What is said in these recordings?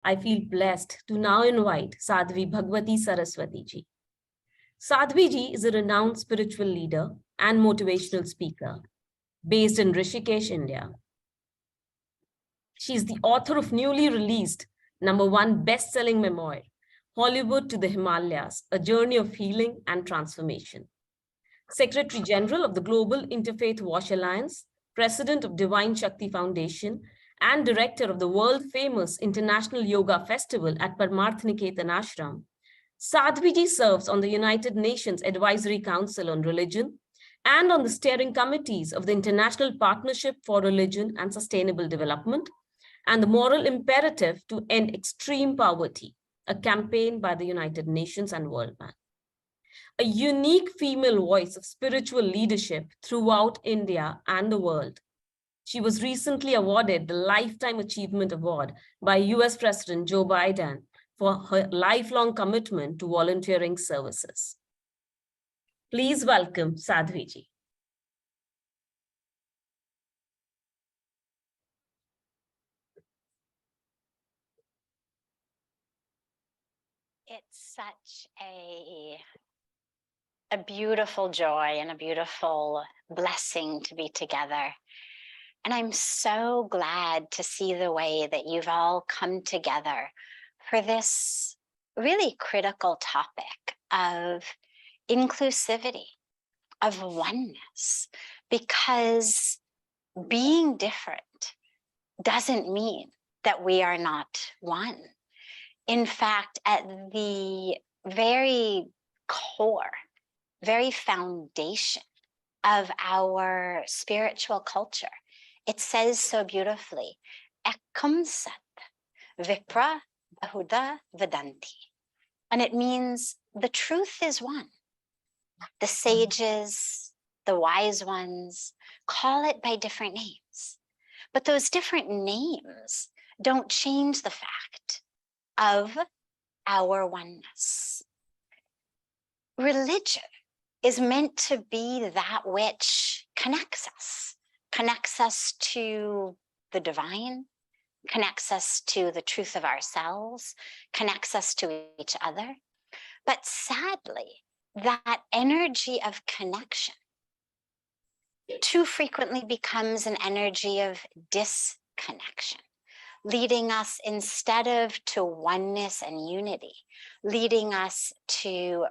I feel blessed to now invite Sadhavi Bhagvati Saraswati ji. Sadhavi ji is a renowned spiritual leader and motivational speaker based in Rishikesh, India. She is the author of newly released #1 best-selling memoir, Hollywood to the Himalayas, A Journey of Healing and Transformation. Secretary General of the Global Interfaith Wash Alliance, President of Divine Shakti Foundation, and Director of the world-famous International Yoga Festival at Parmarth Niketan Ashram, Sadhavi ji serves on the United Nations Advisory Council on Religion and on the steering committees of the International Partnership for Religion and Sustainable Development and the Moral Imperative to End Extreme Poverty, a campaign by the United Nations and World Bank. A unique female voice of spiritual leadership throughout India and the world. She was recently awarded the Lifetime Achievement Award by US President Joe Biden for her lifelong commitment to volunteering services. Please welcome Sadhavi ji. It's such a beautiful joy and a beautiful blessing to be together. And I'm so glad to see the way that you've all come together for this really critical topic of inclusivity, of oneness, because being different doesn't mean that we are not one. In fact, at the very core, very foundation of our spiritual culture, it says so beautifully, Ekam Sat Vipra Bahuda Vedanti. And it means the truth is one. The sages, the wise ones, call it by different names. But those different names don't change the fact of our oneness. Religion is meant to be that which connects us to the divine, connects us to the truth of ourselves, connects us to each other. But sadly, that energy of connection too frequently becomes an energy of disconnection, leading us instead of to oneness and unity, leading us to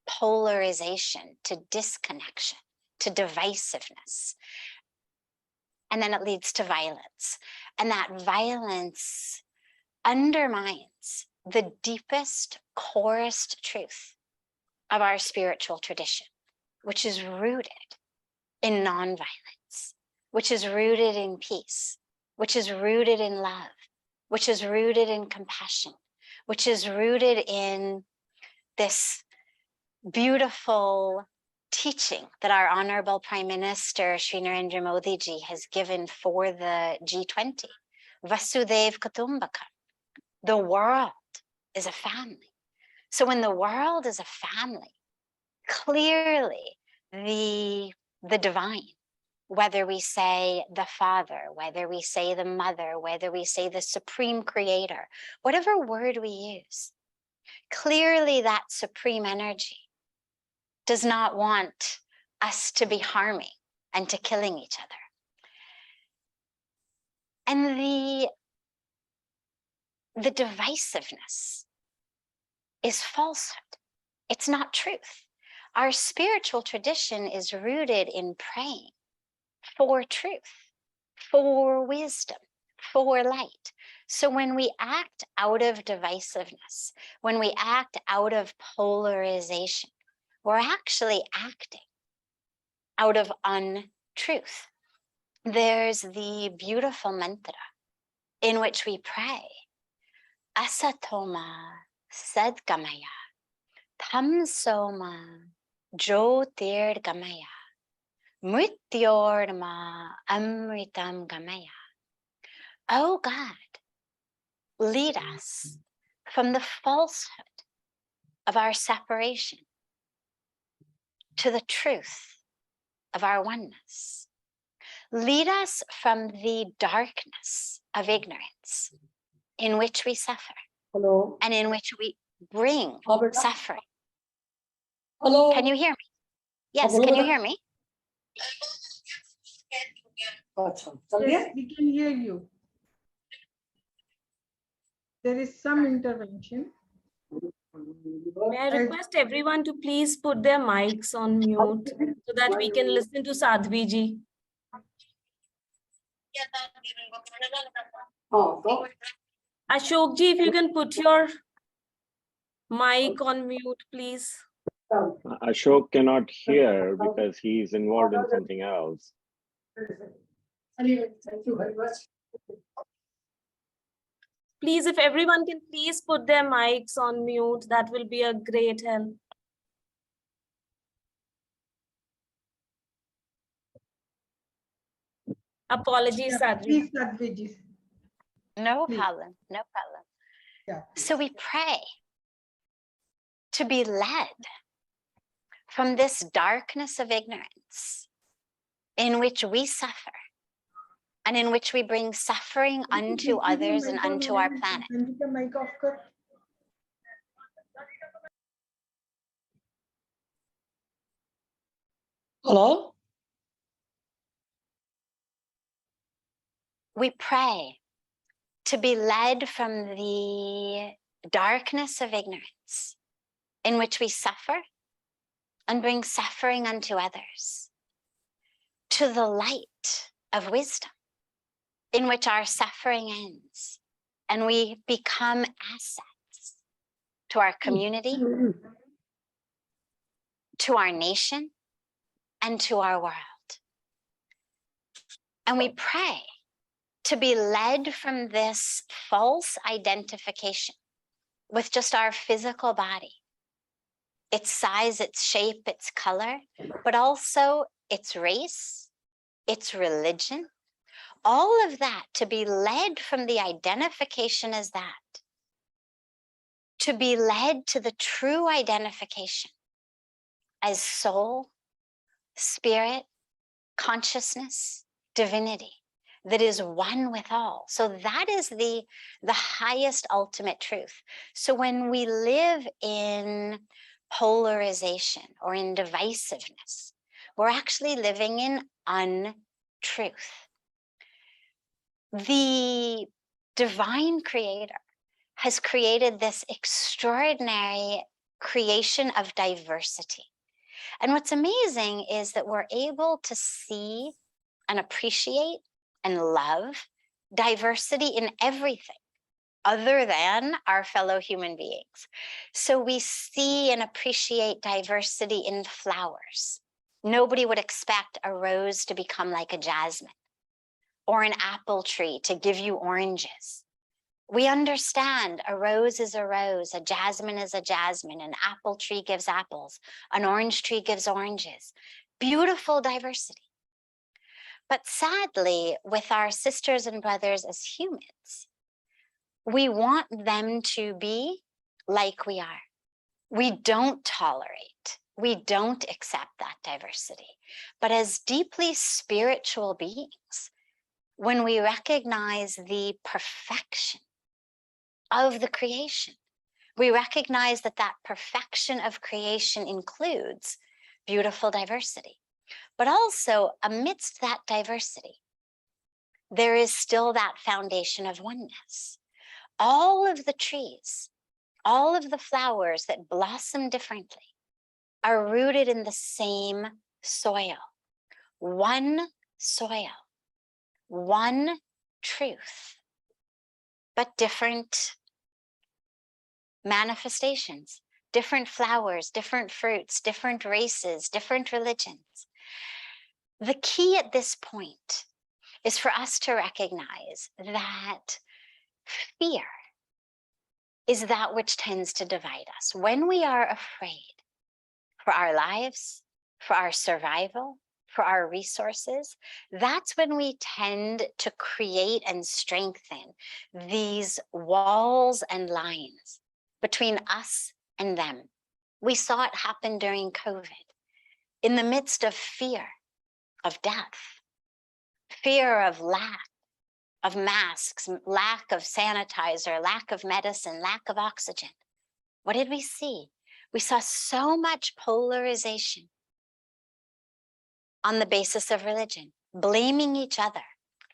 polarization, to disconnection, to divisiveness. And then it leads to violence. And that violence undermines the deepest, corest truth of our spiritual tradition, which is rooted in nonviolence, which is rooted in peace, which is rooted in love, which is rooted in compassion, which is rooted in this beautiful teaching that our Honorable Prime Minister Shri Narendra Modi ji has given for the G20, Vasudhaiv Kutumbakam. The world is a family. So when the world is a family, clearly the divine, whether we say the Father, whether we say the Mother, whether we say the Supreme Creator, whatever word we use, clearly that supreme energy does not want us to be harming and to killing each other. And the divisiveness is falsehood. It's not truth. Our spiritual tradition is rooted in praying for truth, for wisdom, for light. So when we act out of divisiveness, when we act out of polarization, we're actually acting out of untruth. There's the beautiful mantra in which we pray, Asatoma Sadgamaya, Tamsoma Jyotirgamaya, Mrityorma Amritam Gamaya. Oh God, lead us from the falsehood of our separation to the truth of our oneness. Lead us from the darkness of ignorance in which we suffer Hello. and in which we bring beta. suffering. Hello. Can you hear me? Yes, hello, can you beta. hear me? Yes, we can hear you. There is some intervention. May I request everyone to please put their mics on mute so that we can listen to Sadhavi ji. Ashok ji, if you can put your mic on mute, please. Ashok cannot hear because he's involved in something else. Anyway, thank you very much. Please, if everyone can please put their mics on mute, that will be a great help. Apologies, Sadhavi. Please, Sadhavi ji. No Please. problem, no problem. Yeah. So we pray to be led from this darkness of ignorance in which we suffer and in which we bring suffering unto others and unto our planet. Mic off kar. Hello. We pray to be led from the darkness of ignorance in which we suffer and bring suffering unto others to the light of wisdom in which our suffering ends and we become assets to our community, to our nation, and to our world. And we pray to be led from this false identification with just our physical body, its size, its shape, its color, but also its race, its religion, all of that, to be led from the identification as that, to be led to the true identification as soul, spirit, consciousness, divinity, that is one with all. So that is the highest ultimate truth. So when we live in polarization or in divisiveness, we're actually living in untruth. The divine creator has created this extraordinary creation of diversity. And what's amazing is that we're able to see and appreciate and love diversity in everything other than our fellow human beings. So we see and appreciate diversity in flowers. Nobody would expect a rose to become like a jasmine or an apple tree to give you oranges. We understand a rose is a rose, a jasmine is a jasmine, an apple tree gives apples, an orange tree gives oranges. Beautiful diversity. But sadly, with our sisters and brothers as humans, we want them to be like we are. We don't tolerate, we don't accept that diversity. But as deeply spiritual beings, when we recognize the perfection of the creation, we recognize that that perfection of creation includes beautiful diversity. But also amidst that diversity, there is still that foundation of oneness. All of the trees, all of the flowers that blossom differently are rooted in the same soil, one truth, but different manifestations, different flowers, different fruits, different races, different religions. The key at this point is for us to recognize that fear is that which tends to divide us. When we are afraid for our lives, for our survival, for our resources, that's when we tend to create and strengthen these walls and lines between us and them. We saw it happen during COVID. In the midst of fear of death, fear of lack, of masks, lack of sanitizer, lack of medicine, lack of oxygen. What did we see? We saw so much polarization on the basis of religion, blaming each other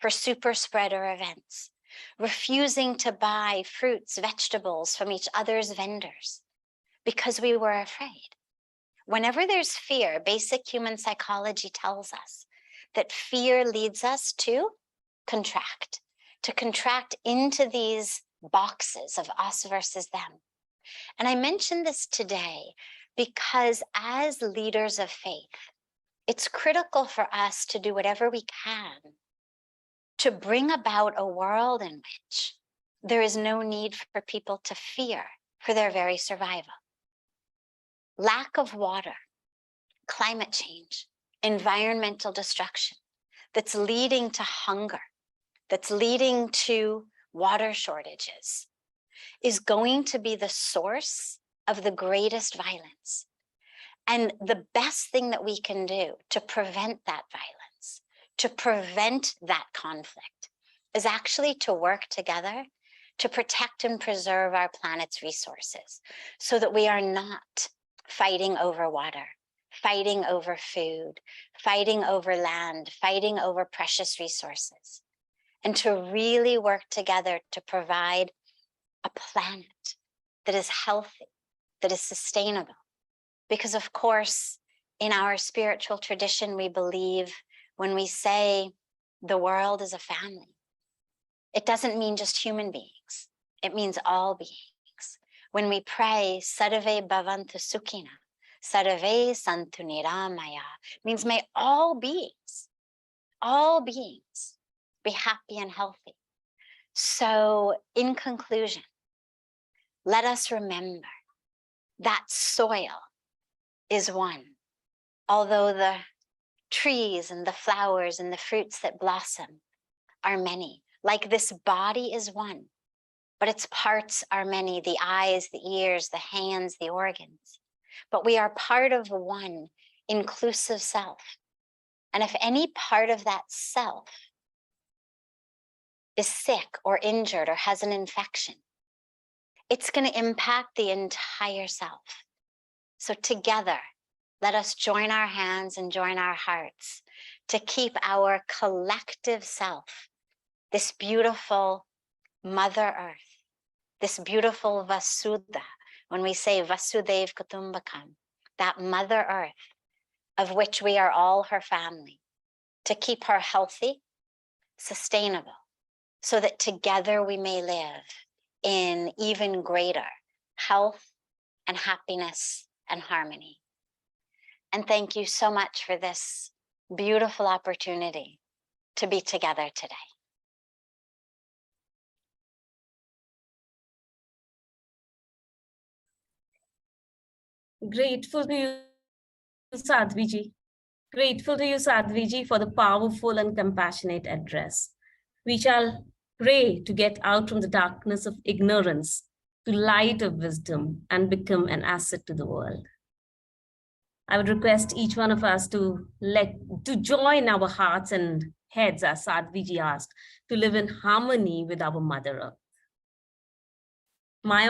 for super spreader events, refusing to buy fruits, vegetables from each other's vendors because we were afraid. Whenever there's fear, basic human psychology tells us that fear leads us to contract into these boxes of us versus them. And I mention this today because as leaders of faith, it's critical for us to do whatever we can to bring about a world in which there is no need for people to fear for their very survival. Lack of water, climate change, environmental destruction that's leading to hunger, that's leading to water shortages, is going to be the source of the greatest violence. And the best thing that we can do to prevent that violence, to prevent that conflict, is actually to work together to protect and preserve our planet's resources so that we are not fighting over water, fighting over food, fighting over land, fighting over precious resources, and to really work together to provide a planet that is healthy, that is sustainable. Because of course, in our spiritual tradition, we believe when we say the world is a family, it doesn't mean just human beings. It means all beings. When we pray, Sadhavi Bhavan Sukhina, Sadhave Santu Niramaya, means may all beings be happy and healthy. So in conclusion, let us remember that soil is one. Although the trees and the flowers and the fruits that blossom are many, like this body is one, but its parts are many, the eyes, the ears, the hands, the organs. But we are part of one inclusive self. And if any part of that self is sick or injured or has an infection, it's going to impact the entire self. So together, let us join our hands and join our hearts to keep our collective self, this beautiful Mother Earth, this beautiful Vasudha, when we say Vasudev Kutumbakam, that Mother Earth, of which we are all her family, to keep her healthy, sustainable, so that together we may live in even greater health and happiness and harmony. And thank you so much for this beautiful opportunity to be together today. Grateful to you, Sadhavi ji. Grateful to you, Sadhavi ji, for the powerful and compassionate address. We shall pray to get out from the darkness of ignorance to light of wisdom and become an asset to the world. I would request each one of us to join our hearts and heads, as Sadhavi ji asked, to live in harmony with our Mother Earth. My